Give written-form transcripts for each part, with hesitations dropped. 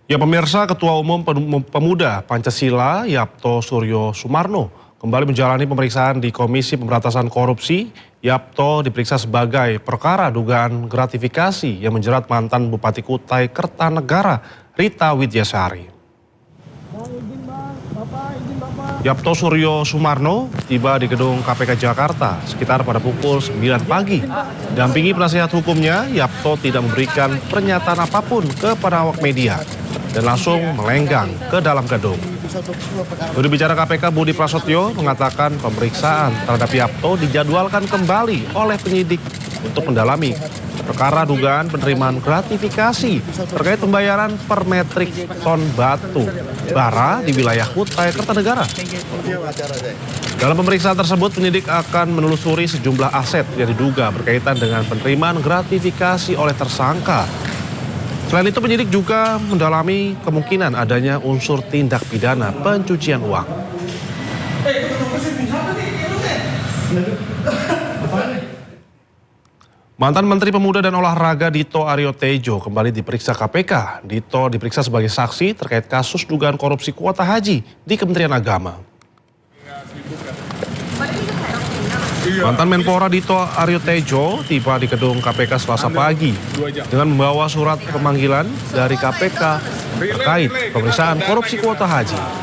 Ya pemirsa, Ketua Umum Pemuda Pancasila Yapto Suryo Sumarno kembali menjalani pemeriksaan di Komisi Pemberantasan Korupsi. Yapto diperiksa sebagai perkara dugaan gratifikasi yang menjerat mantan Bupati Kutai Kertanegara Rita Widyasari. Yapto Suryo Sumarno tiba di gedung KPK Jakarta sekitar pada pukul 9 pagi. Dampingi penasihat hukumnya, Yapto tidak memberikan pernyataan apapun kepada awak media dan langsung melenggang ke dalam gedung. Juru bicara KPK Budi Prasetyo mengatakan pemeriksaan terhadap Yapto dijadwalkan kembali oleh penyidik untuk mendalami perkara dugaan penerimaan gratifikasi terkait pembayaran per metrik ton batu bara di wilayah Kutai Kertanegara. Dalam pemeriksaan tersebut, penyidik akan menelusuri sejumlah aset yang diduga berkaitan dengan penerimaan gratifikasi oleh tersangka. Selain itu, penyidik juga mendalami kemungkinan adanya unsur tindak pidana pencucian uang. Mantan Menteri Pemuda dan Olahraga Dito Aryo Tejo kembali diperiksa KPK. Dito diperiksa sebagai saksi terkait kasus dugaan korupsi kuota haji di Kementerian Agama. Mantan Menpora Dito Aryo Tejo tiba di gedung KPK Selasa pagi dengan membawa surat pemanggilan dari KPK terkait pemeriksaan korupsi kuota haji.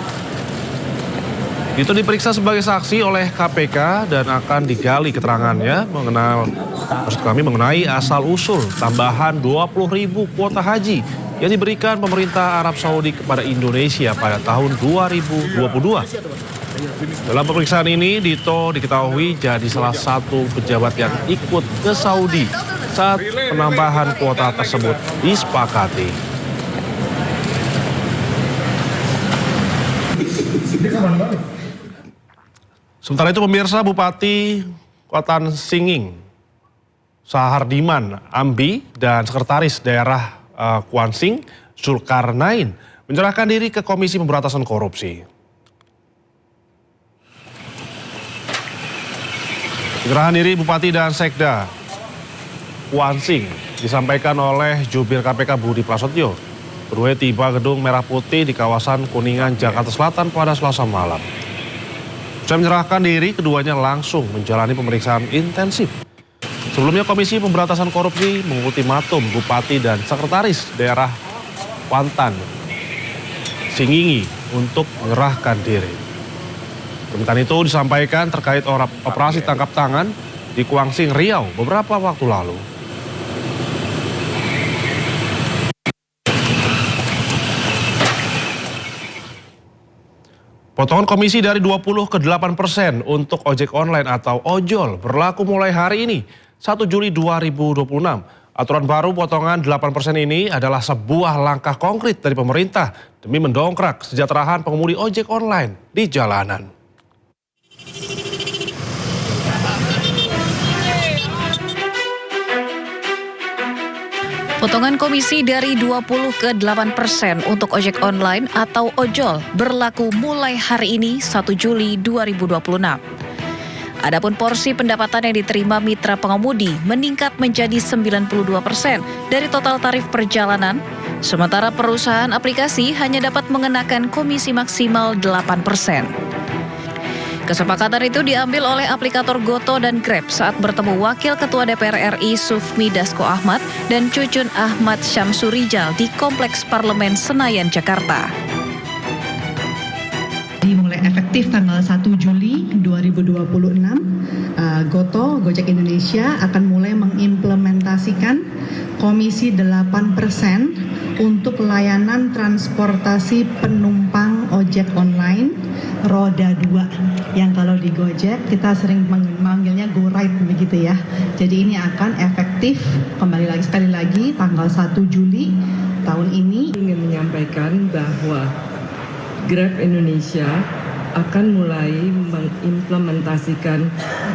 Dito diperiksa sebagai saksi oleh KPK dan akan digali keterangannya mengenai asal-usul tambahan 20.000 kuota haji yang diberikan pemerintah Arab Saudi kepada Indonesia pada tahun 2022. Dalam pemeriksaan ini, Dito diketahui jadi salah satu pejabat yang ikut ke Saudi saat penambahan kuota tersebut disepakati. Sementara itu pemirsa, Bupati Kota Singing Sahardiman Ambi dan Sekretaris Daerah Kuansing Zulkarnain menyerahkan diri ke Komisi Pemberantasan Korupsi. Penyerahan diri Bupati dan Sekda Kuansing disampaikan oleh Jubir KPK Budi Prasetyo. Keduanya tiba gedung Merah Putih di kawasan Kuningan, Jakarta Selatan pada Selasa malam. Usai menyerahkan diri, keduanya langsung menjalani pemeriksaan intensif. Sebelumnya Komisi Pemberantasan Korupsi mengultimatum Bupati dan Sekretaris Daerah Kuantan Singingi untuk menyerahkan diri. Permintaan itu disampaikan terkait operasi tangkap tangan di Kuansing, Riau beberapa waktu lalu. Potongan komisi dari 20 ke 8% untuk ojek online atau ojol berlaku mulai hari ini, 1 Juli 2026. Aturan baru potongan 8% ini adalah sebuah langkah konkret dari pemerintah demi mendongkrak kesejahteraan pengemudi ojek online di jalanan. Potongan komisi dari 20 ke 8% untuk ojek online atau ojol berlaku mulai hari ini 1 Juli 2026. Adapun porsi pendapatan yang diterima mitra pengemudi meningkat menjadi 92% dari total tarif perjalanan, sementara perusahaan aplikasi hanya dapat mengenakan komisi maksimal 8%. Kesepakatan itu diambil oleh aplikator Goto dan Grab saat bertemu Wakil Ketua DPR RI Sufmi Dasko Ahmad dan Cucun Ahmad Syamsurijal di Kompleks Parlemen Senayan, Jakarta. Dimulai efektif tanggal 1 Juli 2026, Gojek Indonesia akan mulai mengimplementasikan komisi 8% untuk layanan transportasi penumpang ojek online roda 2 yang kalau di Gojek kita sering memanggilnya GoRide begitu ya. Jadi ini akan efektif sekali lagi tanggal 1 Juli tahun ini. Ingin menyampaikan bahwa Grab Indonesia akan mulai mengimplementasikan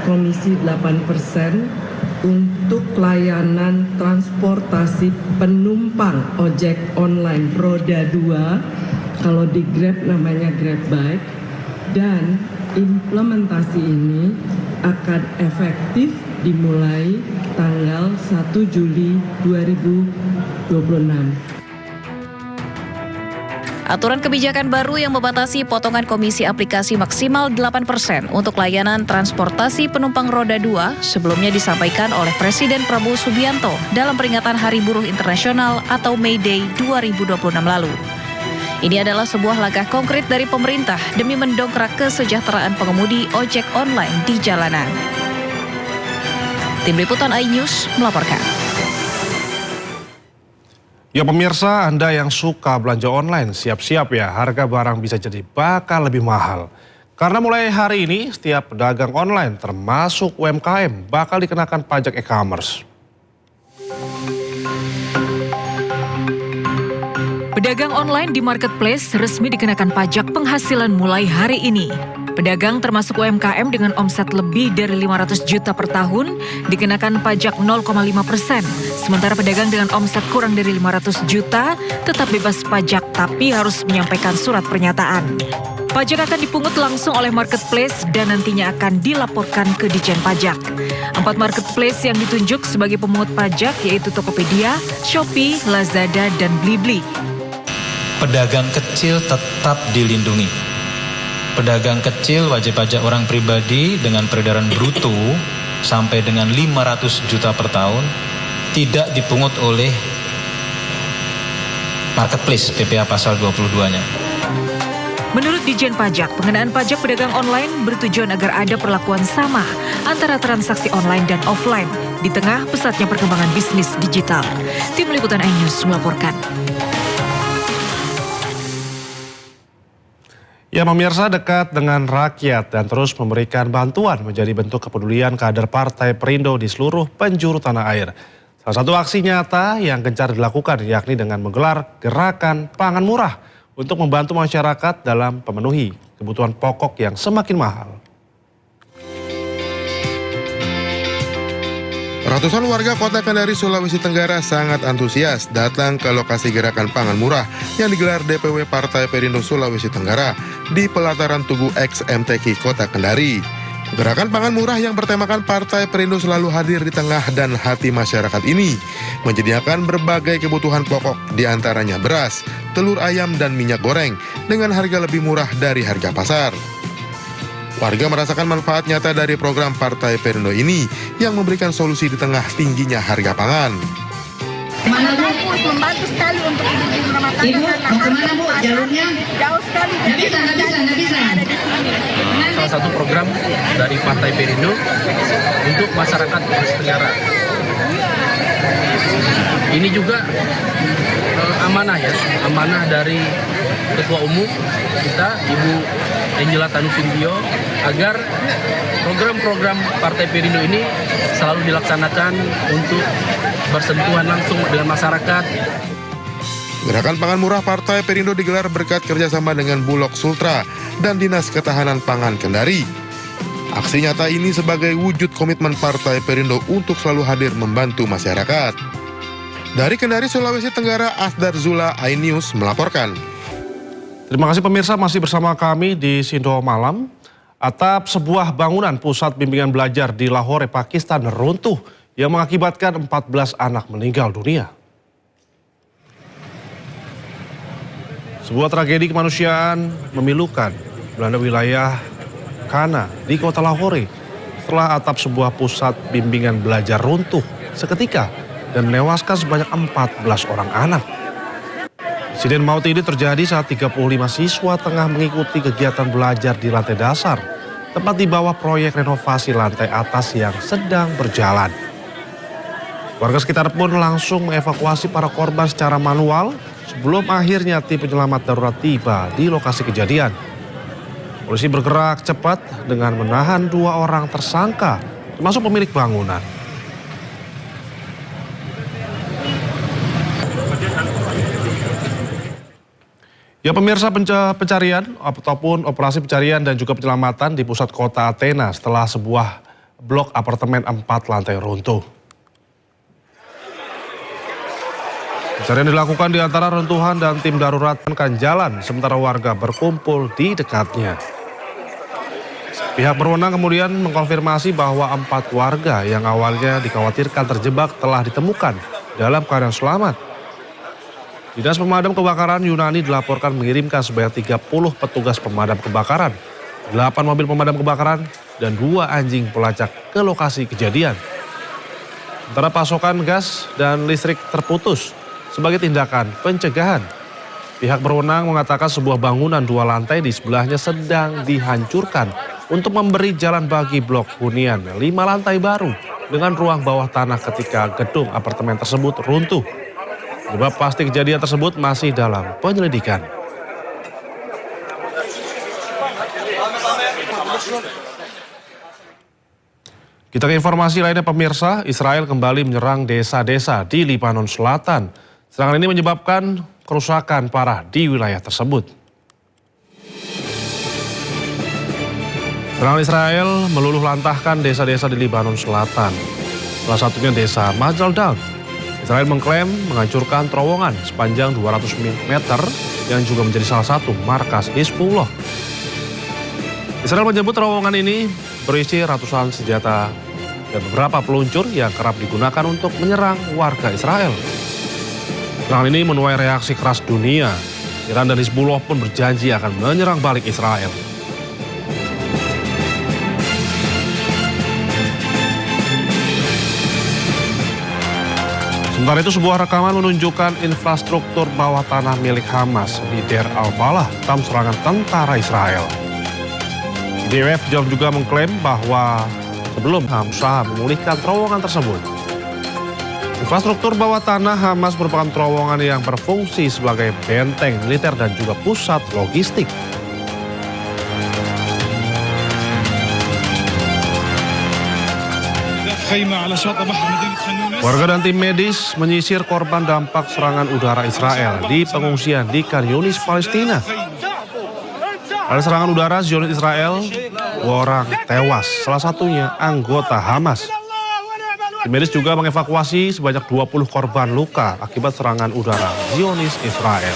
komisi 8% untuk layanan transportasi penumpang ojek online roda 2, kalau di Grab namanya Grab Bike, dan implementasi ini akan efektif dimulai tanggal 1 Juli 2026. Aturan kebijakan baru yang membatasi potongan komisi aplikasi maksimal 8% untuk layanan transportasi penumpang roda 2 sebelumnya disampaikan oleh Presiden Prabowo Subianto dalam peringatan Hari Buruh Internasional atau May Day 2026 lalu. Ini adalah sebuah langkah konkret dari pemerintah demi mendongkrak kesejahteraan pengemudi ojek online di jalanan. Tim Liputan iNews melaporkan. Ya pemirsa, Anda yang suka belanja online, siap-siap ya harga barang bisa jadi bakal lebih mahal. Karena mulai hari ini, setiap pedagang online termasuk UMKM bakal dikenakan pajak e-commerce. Pedagang online di marketplace resmi dikenakan pajak penghasilan mulai hari ini. Pedagang termasuk UMKM dengan omset lebih dari 500 juta per tahun dikenakan pajak 0,5%. Sementara pedagang dengan omset kurang dari 500 juta tetap bebas pajak tapi harus menyampaikan surat pernyataan. Pajak akan dipungut langsung oleh marketplace dan nantinya akan dilaporkan ke Ditjen Pajak. 4 marketplace yang ditunjuk sebagai pemungut pajak yaitu Tokopedia, Shopee, Lazada, dan Blibli. Pedagang kecil tetap dilindungi. Pedagang kecil wajib pajak orang pribadi dengan peredaran bruto sampai dengan 500 juta per tahun tidak dipungut oleh marketplace PPA pasal 22-nya. Menurut Ditjen Pajak, pengenaan pajak pedagang online bertujuan agar ada perlakuan sama antara transaksi online dan offline di tengah pesatnya perkembangan bisnis digital. Tim Liputan iNews melaporkan. Ya pemirsa, dekat dengan rakyat dan terus memberikan bantuan menjadi bentuk kepedulian kader Partai Perindo di seluruh penjuru tanah air. Salah satu aksi nyata yang gencar dilakukan yakni dengan menggelar gerakan pangan murah untuk membantu masyarakat dalam memenuhi kebutuhan pokok yang semakin mahal. Ratusan warga Kota Kendari, Sulawesi Tenggara sangat antusias datang ke lokasi gerakan pangan murah yang digelar DPW Partai Perindo Sulawesi Tenggara di pelataran Tugu X MTQ Kota Kendari. Gerakan pangan murah yang bertemakan Partai Perindo selalu hadir di tengah dan hati masyarakat ini, menyediakan berbagai kebutuhan pokok diantaranya beras, telur ayam, dan minyak goreng dengan harga lebih murah dari harga pasar. Warga merasakan manfaat nyata dari program Partai Perindo ini yang memberikan solusi di tengah tingginya harga pangan. Kemana Bu? Membantu sekali untuk ibu-ibu rumah tangga. Ibu, mau kemana Bu? Jalurnya? Jauh sekali. Nggak bisa. Ada di sini. Salah satu program dari Partai Perindo untuk masyarakat Sulawesi Tenggara. Ini juga amanah ya, amanah dari Ketua Umum kita, Ibu Angela Tanusumbio, agar program-program Partai Perindo ini selalu dilaksanakan untuk bersentuhan langsung dengan masyarakat. Gerakan pangan murah Partai Perindo digelar berkat kerjasama dengan Bulog Sultra dan Dinas Ketahanan Pangan Kendari. Aksi nyata ini sebagai wujud komitmen Partai Perindo untuk selalu hadir membantu masyarakat. Dari Kendari, Sulawesi Tenggara, Asdar Zula, iNews melaporkan. Terima kasih pemirsa, masih bersama kami di Sindo Malam. Atap sebuah bangunan pusat bimbingan belajar di Lahore, Pakistan runtuh yang mengakibatkan 14 anak meninggal dunia. Sebuah tragedi kemanusiaan memilukan melanda wilayah Kana di kota Lahore setelah atap sebuah pusat bimbingan belajar runtuh seketika dan menewaskan sebanyak 14 orang anak. Insiden maut ini terjadi saat 35 siswa tengah mengikuti kegiatan belajar di lantai dasar, tepat di bawah proyek renovasi lantai atas yang sedang berjalan. Warga sekitar pun langsung mengevakuasi para korban secara manual sebelum akhirnya tim penyelamat darurat tiba di lokasi kejadian. Polisi bergerak cepat dengan menahan 2 orang tersangka, termasuk pemilik bangunan. Ya pemirsa, pencarian ataupun operasi pencarian dan juga penyelamatan di pusat kota Athena setelah sebuah blok apartemen 4 lantai runtuh. Pencarian dilakukan di antara runtuhan dan tim darurat menekan jalan sementara warga berkumpul di dekatnya. Pihak berwenang kemudian mengkonfirmasi bahwa 4 warga yang awalnya dikhawatirkan terjebak telah ditemukan dalam keadaan selamat. Dinas Pemadam Kebakaran Yunani dilaporkan mengirimkan sebanyak 30 petugas pemadam kebakaran, 8 mobil pemadam kebakaran, dan 2 anjing pelacak ke lokasi kejadian. Sementara pasokan gas dan listrik terputus sebagai tindakan pencegahan. Pihak berwenang mengatakan sebuah bangunan 2 lantai di sebelahnya sedang dihancurkan untuk memberi jalan bagi blok hunian 5 lantai baru dengan ruang bawah tanah ketika gedung apartemen tersebut runtuh. Penyebab pasti kejadian tersebut masih dalam penyelidikan. Kita ke informasi lainnya pemirsa, Israel kembali menyerang desa-desa di Lebanon Selatan. Serangan ini menyebabkan kerusakan parah di wilayah tersebut. Serangan Israel meluluh lantahkan desa-desa di Lebanon Selatan. Salah satunya desa Majal Daud. Israel mengklaim menghancurkan terowongan sepanjang 200 meter yang juga menjadi salah satu markas Hizbullah. Israel menyebut terowongan ini berisi ratusan senjata dan beberapa peluncur yang kerap digunakan untuk menyerang warga Israel. Serangan ini menuai reaksi keras dunia. Iran dan Hizbullah pun berjanji akan menyerang balik Israel. Sementara itu sebuah rekaman menunjukkan infrastruktur bawah tanah milik Hamas di Deir al-Balah dalam serangan tentara Israel. IDF juga mengklaim bahwa sebelum Hamas memulihkan terowongan tersebut. Infrastruktur bawah tanah Hamas merupakan terowongan yang berfungsi sebagai benteng militer dan juga pusat logistik. Warga dan tim medis menyisir korban dampak serangan udara Israel di pengungsian di Khan Yunis, Palestina. Pada serangan udara Zionis Israel, 2 orang tewas, salah satunya anggota Hamas. Tim medis juga mengevakuasi sebanyak 20 korban luka akibat serangan udara Zionis Israel.